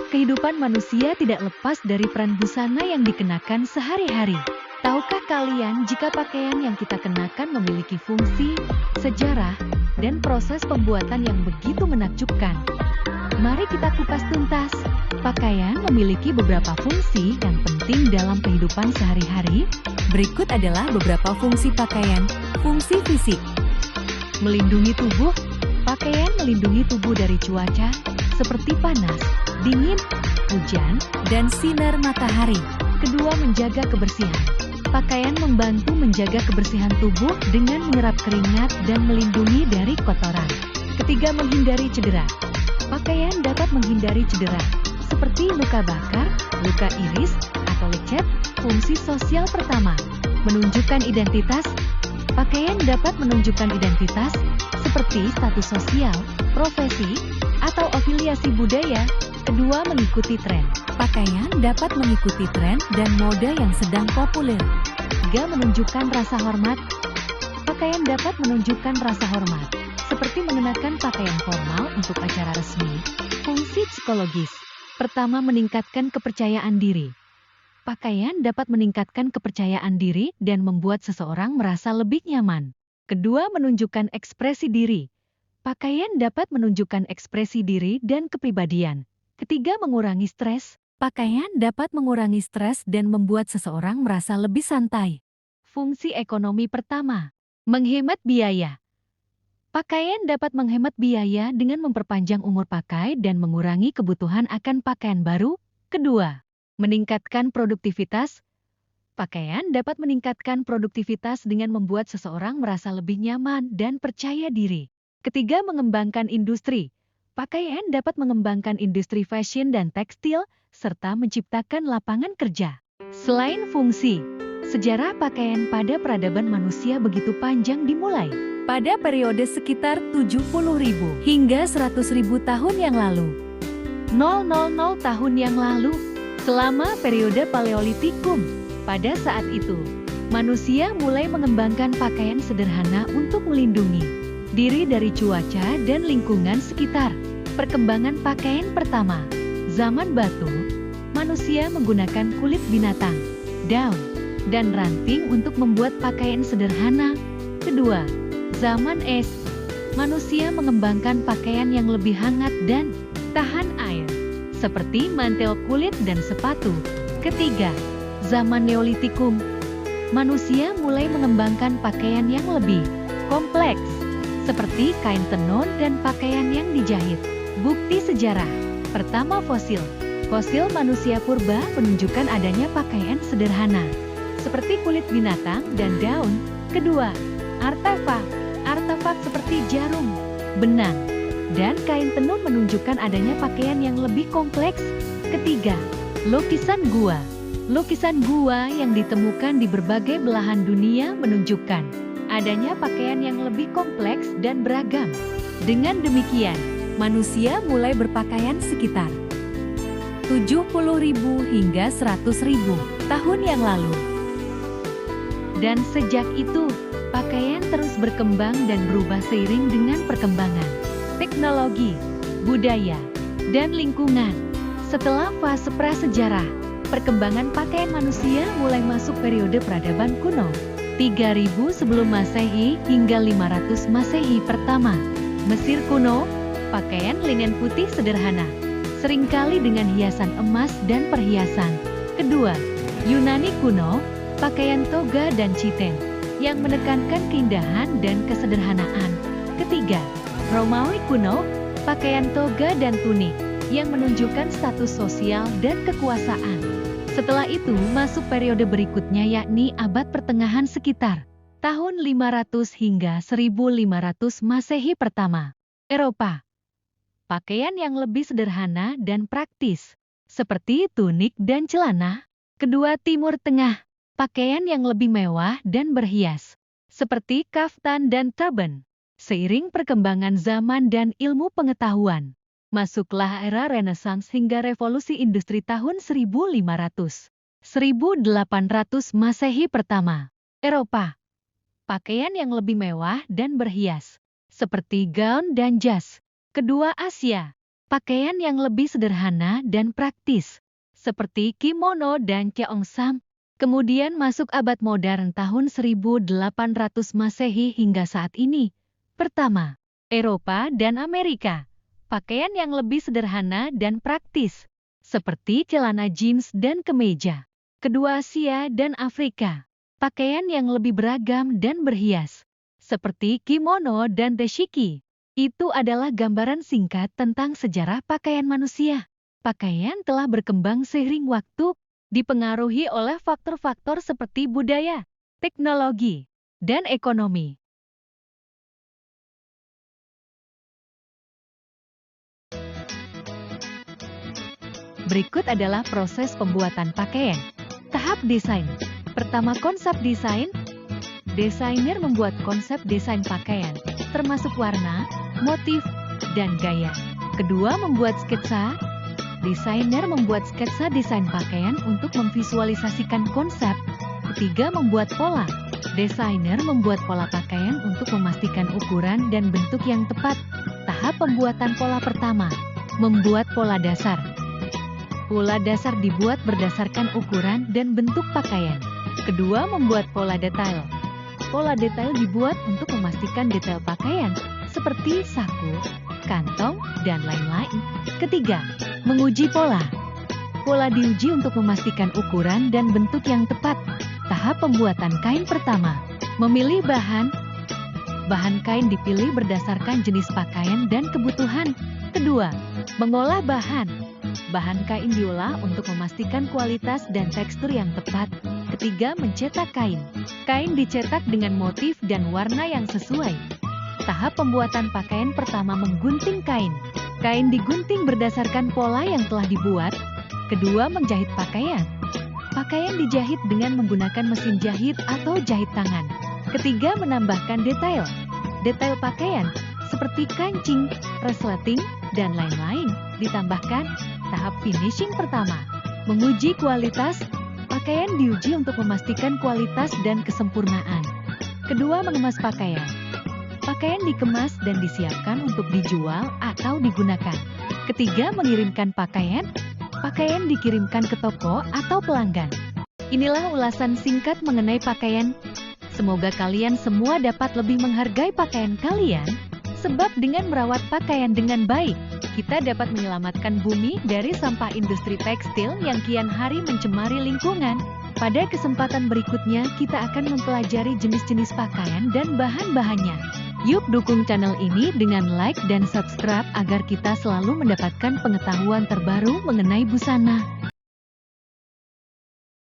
Kehidupan manusia tidak lepas dari peran busana yang dikenakan sehari-hari. Tahukah kalian jika pakaian yang kita kenakan memiliki fungsi, sejarah, dan proses pembuatan yang begitu menakjubkan? Mari kita kupas tuntas. Pakaian memiliki beberapa fungsi yang penting dalam kehidupan sehari-hari. Berikut adalah beberapa fungsi pakaian. Fungsi fisik. Melindungi tubuh. Pakaian melindungi tubuh dari cuaca, seperti panas, dingin, hujan, dan sinar matahari. Kedua, menjaga kebersihan. Pakaian membantu menjaga kebersihan tubuh dengan menyerap keringat dan melindungi dari kotoran. Ketiga, menghindari cedera. Pakaian dapat menghindari cedera, seperti luka bakar, luka iris, atau lecet. Fungsi sosial pertama, menunjukkan identitas. Pakaian dapat menunjukkan identitas, seperti status sosial, profesi, atau afiliasi budaya. Kedua, mengikuti tren. Pakaian dapat mengikuti tren dan mode yang sedang populer. Tiga, menunjukkan rasa hormat. Pakaian dapat menunjukkan rasa hormat, seperti mengenakan pakaian formal untuk acara resmi. Fungsi psikologis. Pertama, meningkatkan kepercayaan diri. Pakaian dapat meningkatkan kepercayaan diri dan membuat seseorang merasa lebih nyaman. Kedua, menunjukkan ekspresi diri. Pakaian dapat menunjukkan ekspresi diri dan kepribadian. Ketiga, mengurangi stres. Pakaian dapat mengurangi stres dan membuat seseorang merasa lebih santai. Fungsi ekonomi pertama, menghemat biaya. Pakaian dapat menghemat biaya dengan memperpanjang umur pakai dan mengurangi kebutuhan akan pakaian baru. Kedua, meningkatkan produktivitas. Pakaian dapat meningkatkan produktivitas dengan membuat seseorang merasa lebih nyaman dan percaya diri. Ketiga, mengembangkan industri. Pakaian dapat mengembangkan industri fashion dan tekstil, serta menciptakan lapangan kerja. Selain fungsi, sejarah pakaian pada peradaban manusia begitu panjang dimulai pada periode sekitar 70.000 hingga 100.000 tahun yang lalu. 000 tahun yang lalu, selama periode Paleolitikum. Pada saat itu, manusia mulai mengembangkan pakaian sederhana untuk melindungi diri dari cuaca dan lingkungan sekitar. Perkembangan pakaian pertama, zaman batu, manusia menggunakan kulit binatang, daun, dan ranting untuk membuat pakaian sederhana. Kedua, zaman es, manusia mengembangkan pakaian yang lebih hangat dan tahan air, seperti mantel kulit dan sepatu. Ketiga, zaman Neolitikum, manusia mulai mengembangkan pakaian yang lebih kompleks, seperti kain tenun dan pakaian yang dijahit. Bukti sejarah. Pertama, fosil. Fosil manusia purba menunjukkan adanya pakaian sederhana, seperti kulit binatang dan daun. Kedua, artefak. Artefak seperti jarum, benang, dan kain tenun menunjukkan adanya pakaian yang lebih kompleks. Ketiga, lukisan gua. Lukisan gua yang ditemukan di berbagai belahan dunia menunjukkan adanya pakaian yang lebih kompleks dan beragam. Dengan demikian, manusia mulai berpakaian sekitar 70.000 hingga 100.000 tahun yang lalu. Dan sejak itu, pakaian terus berkembang dan berubah seiring dengan perkembangan teknologi, budaya, dan lingkungan. Setelah fase prasejarah, perkembangan pakaian manusia mulai masuk periode peradaban kuno, 3000 sebelum Masehi hingga 500 Masehi pertama. Mesir kuno, pakaian linen putih sederhana, seringkali dengan hiasan emas dan perhiasan. Kedua, Yunani kuno, pakaian toga dan chiten, yang menekankan keindahan dan kesederhanaan. Ketiga, Romawi kuno, pakaian toga dan tunik, yang menunjukkan status sosial dan kekuasaan. Setelah itu masuk periode berikutnya yakni abad pertengahan sekitar tahun 500 hingga 1500 Masehi pertama. Eropa. Pakaian yang lebih sederhana dan praktis, seperti tunik dan celana. Kedua, Timur Tengah. Pakaian yang lebih mewah dan berhias, seperti kaftan dan turban. Seiring perkembangan zaman dan ilmu pengetahuan, masuklah era Renaissance hingga revolusi industri tahun 1500. 1800 Masehi pertama. Eropa. Pakaian yang lebih mewah dan berhias, seperti gaun dan jas. Kedua, Asia. pakaian yang lebih sederhana dan praktis, seperti kimono dan cheongsam. Kemudian masuk abad modern tahun 1800 Masehi hingga saat ini. Pertama, Eropa dan Amerika. Pakaian yang lebih sederhana dan praktis, seperti celana jeans dan kemeja. Kedua, Asia dan Afrika. Pakaian yang lebih beragam dan berhias, seperti kimono dan dashiki. Itu adalah gambaran singkat tentang sejarah pakaian manusia. Pakaian telah berkembang seiring waktu, dipengaruhi oleh faktor-faktor seperti budaya, teknologi, dan ekonomi. Berikut adalah proses pembuatan pakaian. Tahap desain. Pertama, konsep desain. Desainer membuat konsep desain pakaian, termasuk warna, motif, dan gaya. Kedua, membuat sketsa. Desainer membuat sketsa desain pakaian untuk memvisualisasikan konsep. Ketiga, membuat pola. Desainer membuat pola pakaian untuk memastikan ukuran dan bentuk yang tepat. Tahap pembuatan pola pertama, membuat pola dasar. Pola dasar dibuat berdasarkan ukuran dan bentuk pakaian. Kedua, membuat pola detail. Pola detail dibuat untuk memastikan detail pakaian, seperti saku, kantong, dan lain-lain. Ketiga, menguji pola. Pola diuji untuk memastikan ukuran dan bentuk yang tepat. Tahap pembuatan kain pertama, memilih bahan. Bahan kain dipilih berdasarkan jenis pakaian dan kebutuhan. Kedua, mengolah bahan. Bahan kain diolah untuk memastikan kualitas dan tekstur yang tepat. Ketiga, mencetak kain. Kain dicetak dengan motif dan warna yang sesuai. Tahap pembuatan pakaian pertama, menggunting kain. Kain digunting berdasarkan pola yang telah dibuat. Kedua, menjahit pakaian. Pakaian dijahit dengan menggunakan mesin jahit atau jahit tangan. Ketiga, menambahkan detail. Detail pakaian, seperti kancing, resleting, dan lain-lain, ditambahkan. Tahap finishing pertama, menguji kualitas. Pakaian diuji untuk memastikan kualitas dan kesempurnaan. Kedua, mengemas pakaian. Pakaian dikemas dan disiapkan untuk dijual atau digunakan. Ketiga, mengirimkan pakaian. Pakaian dikirimkan ke toko atau pelanggan. Inilah ulasan singkat mengenai pakaian. Semoga kalian semua dapat lebih menghargai pakaian kalian, sebab dengan merawat pakaian dengan baik, kita dapat menyelamatkan bumi dari sampah industri tekstil yang kian hari mencemari lingkungan. Pada kesempatan berikutnya, kita akan mempelajari jenis-jenis pakaian dan bahan-bahannya. Yuk dukung channel ini dengan like dan subscribe agar kita selalu mendapatkan pengetahuan terbaru mengenai busana.